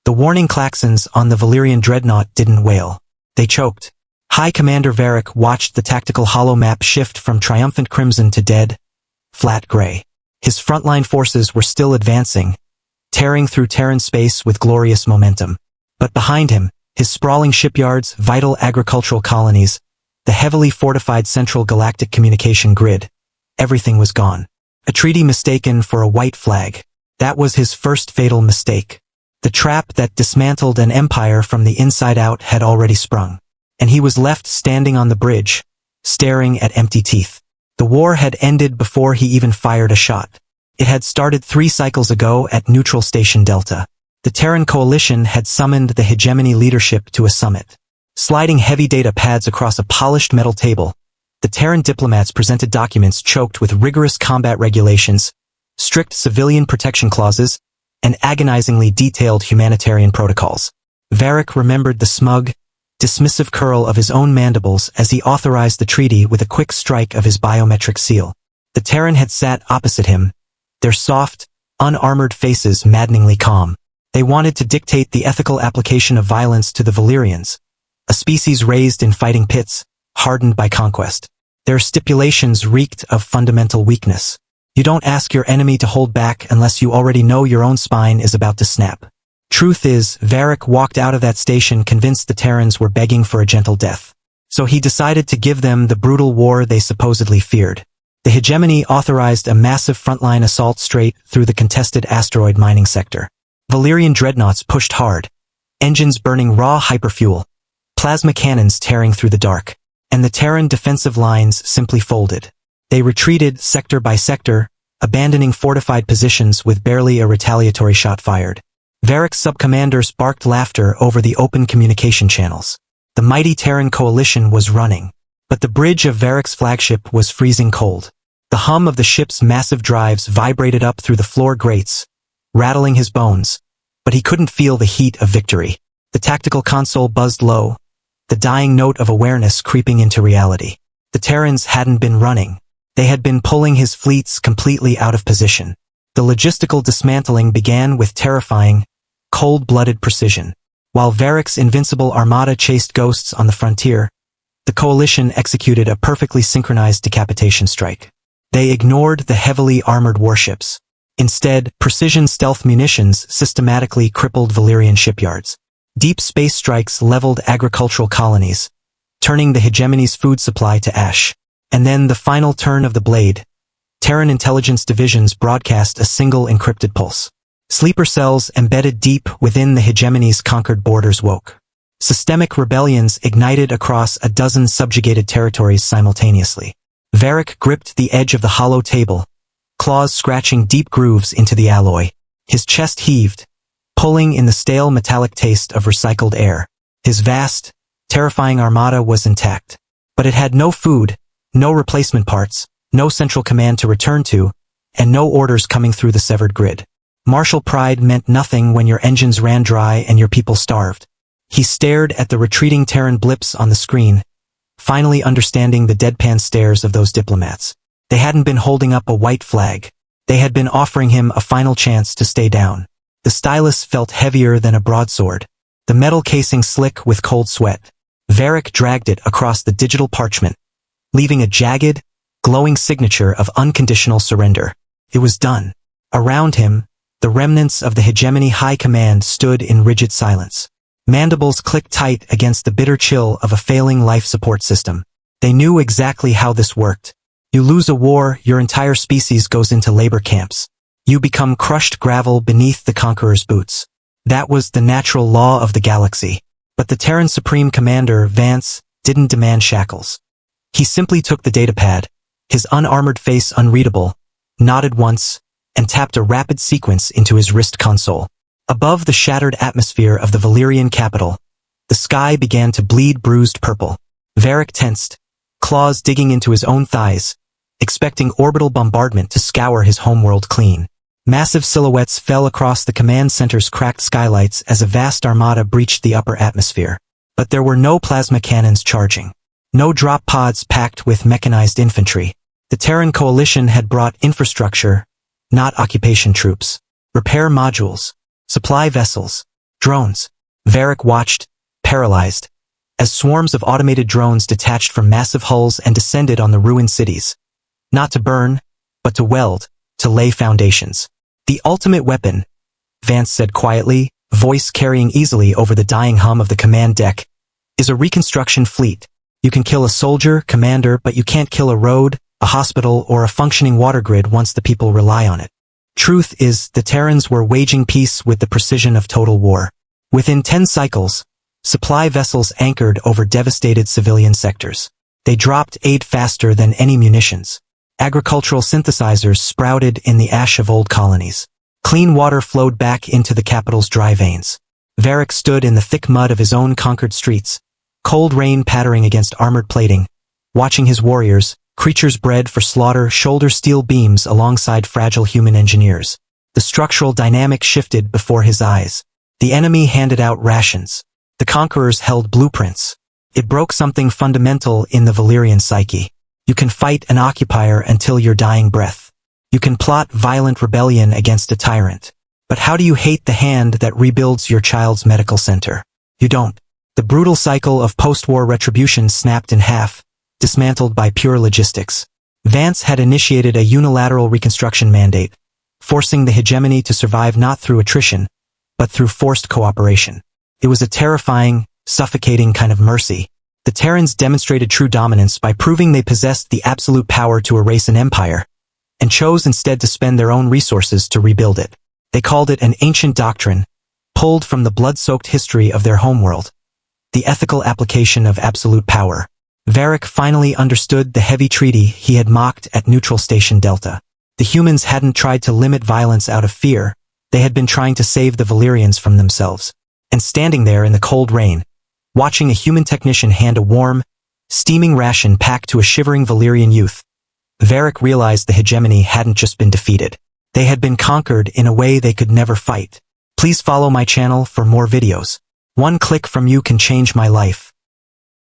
The warning klaxons on the Valyrian dreadnought didn't wail. They choked. High Commander Veric watched the tactical holomap shift from triumphant crimson to dead, flat gray. His frontline forces were still advancing, tearing through Terran space with glorious momentum. But behind him, his sprawling shipyards, vital agricultural colonies, the heavily fortified central galactic communication grid, everything was gone. A treaty mistaken for a white flag. That was his first fatal mistake. The trap that dismantled an empire from the inside out had already sprung. And he was left standing on the bridge, staring at empty teeth. The war had ended before he even fired a shot. It had started 3 cycles ago at Neutral Station Delta. The Terran Coalition had summoned the Hegemony leadership to a summit. Sliding heavy data pads across a polished metal table, the Terran diplomats presented documents choked with rigorous combat regulations, strict civilian protection clauses, and agonizingly detailed humanitarian protocols. Veric remembered the smug, dismissive curl of his own mandibles as he authorized the treaty with a quick strike of his biometric seal. The Terran had sat opposite him, their soft, unarmored faces maddeningly calm. They wanted to dictate the ethical application of violence to the Valyrians, a species raised in fighting pits, hardened by conquest. Their stipulations reeked of fundamental weakness. You don't ask your enemy to hold back unless you already know your own spine is about to snap. Truth is, Veric walked out of that station convinced the Terrans were begging for a gentle death. So he decided to give them the brutal war they supposedly feared. The Hegemony authorized a massive frontline assault straight through the contested asteroid mining sector. Valyrian dreadnoughts pushed hard, engines burning raw hyperfuel, plasma cannons tearing through the dark, and the Terran defensive lines simply folded. They retreated sector by sector, abandoning fortified positions with barely a retaliatory shot fired. Veric's sub-commanders barked laughter over the open communication channels. The mighty Terran Coalition was running, but the bridge of Veric's flagship was freezing cold. The hum of the ship's massive drives vibrated up through the floor grates, rattling his bones, but he couldn't feel the heat of victory. The tactical console buzzed low, the dying note of awareness creeping into reality. The Terrans hadn't been running. They had been pulling his fleets completely out of position. The logistical dismantling began with terrifying, cold-blooded precision. While Veric's invincible armada chased ghosts on the frontier, the Coalition executed a perfectly synchronized decapitation strike. They ignored the heavily armored warships. Instead, precision stealth munitions systematically crippled Valyrian shipyards. Deep space strikes leveled agricultural colonies, turning the Hegemony's food supply to ash. And then the final turn of the blade. Terran intelligence divisions broadcast a single encrypted pulse. Sleeper cells embedded deep within the Hegemony's conquered borders woke. Systemic rebellions ignited across a dozen subjugated territories simultaneously. Veric gripped the edge of the hollow table, claws scratching deep grooves into the alloy. His chest heaved, pulling in the stale metallic taste of recycled air. His vast, terrifying armada was intact. But it had no food, no replacement parts, no central command to return to, and no orders coming through the severed grid. Martial pride meant nothing when your engines ran dry and your people starved. He stared at the retreating Terran blips on the screen, finally understanding the deadpan stares of those diplomats. They hadn't been holding up a white flag. They had been offering him a final chance to stay down. The stylus felt heavier than a broadsword, the metal casing slick with cold sweat. Veric dragged it across the digital parchment, leaving a jagged, glowing signature of unconditional surrender. It was done. Around him, the remnants of the Hegemony High Command stood in rigid silence. Mandibles clicked tight against the bitter chill of a failing life support system. They knew exactly how this worked. You lose a war, your entire species goes into labor camps. You become crushed gravel beneath the conqueror's boots. That was the natural law of the galaxy. But the Terran Supreme Commander, Vance, didn't demand shackles. He simply took the datapad, his unarmored face unreadable, nodded once, and tapped a rapid sequence into his wrist console. Above the shattered atmosphere of the Valyrian capital, the sky began to bleed bruised purple. Veric tensed, claws digging into his own thighs, expecting orbital bombardment to scour his homeworld clean. Massive silhouettes fell across the command center's cracked skylights as a vast armada breached the upper atmosphere. But there were no plasma cannons charging. No drop pods packed with mechanized infantry. The Terran Coalition had brought infrastructure, not occupation troops. Repair modules, supply vessels, Drones. Veric watched, paralyzed, as swarms of automated drones detached from massive hulls and descended on the ruined cities. Not to burn, but to weld, to lay foundations. The ultimate weapon, Vance said quietly, voice carrying easily over the dying hum of the command deck, is a Reconstruction fleet. You can kill a soldier, commander, but you can't kill a road, a hospital, or a functioning water grid once the people rely on it. Truth is, the Terrans were waging peace with the precision of total war. Within 10 cycles, supply vessels anchored over devastated civilian sectors. They dropped aid faster than any munitions. Agricultural synthesizers sprouted in the ash of old colonies. Clean water flowed back into the capital's dry veins. Veric stood in the thick mud of his own conquered streets, cold rain pattering against armored plating, watching his warriors, creatures bred for slaughter, shoulder steel beams alongside fragile human engineers. The structural dynamic shifted before his eyes. The enemy handed out rations. The conquerors held blueprints. It broke something fundamental in the Valyrian psyche. You can fight an occupier until your dying breath. You can plot violent rebellion against a tyrant. But how do you hate the hand that rebuilds your child's medical center? You don't. The brutal cycle of post-war retribution snapped in half, dismantled by pure logistics. Vance had initiated a unilateral reconstruction mandate, forcing the hegemony to survive not through attrition, but through forced cooperation. It was a terrifying, suffocating kind of mercy. The Terrans demonstrated true dominance by proving they possessed the absolute power to erase an empire, and chose instead to spend their own resources to rebuild it. They called it an ancient doctrine, pulled from the blood-soaked history of their homeworld, the ethical application of absolute power. Veric finally understood the heavy treaty he had mocked at Neutral Station Delta. The humans hadn't tried to limit violence out of fear, they had been trying to save the Valyrians from themselves. And standing there in the cold rain, watching a human technician hand a warm, steaming ration packed to a shivering Valyrian youth, Veric realized the hegemony hadn't just been defeated. They had been conquered in a way they could never fight. Please follow my channel for more videos. One click from you can change my life.